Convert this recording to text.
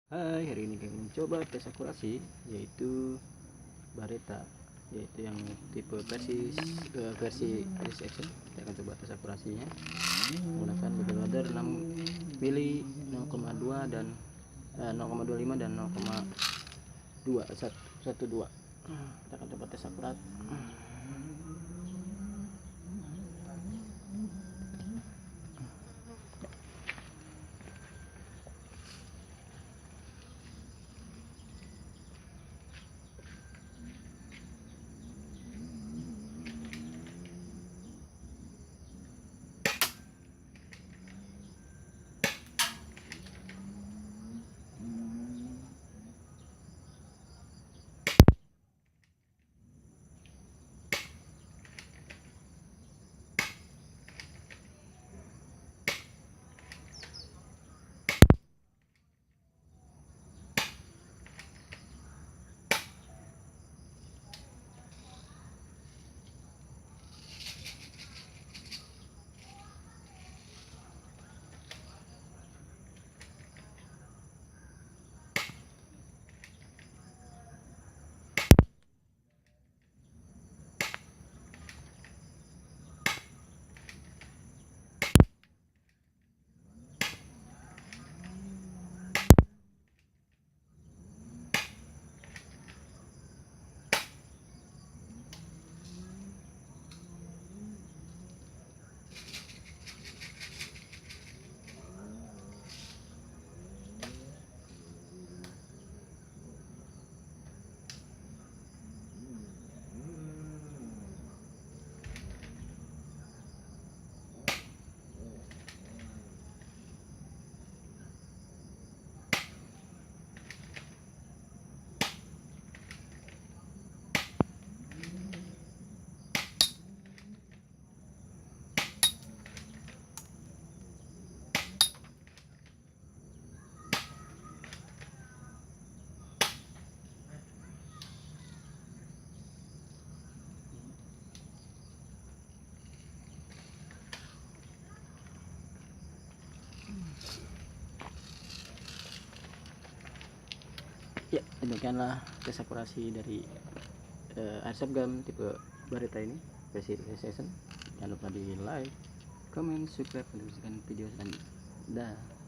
Hai, hari ini kami mencoba tes akurasi yaitu Baretta, yaitu yang tipe versi Chris Action. Kita akan coba tes akurasinya menggunakan bootloader 6 mili 0,2 dan 0,25 dan 0,2 12. Kita akan coba tes akurat. Ya, demikianlah tes akurasi dari airsoft gun tipe Baretta ini versi Precision. Jangan lupa di like, comment, subscribe, dan video selanjutnya. Dah.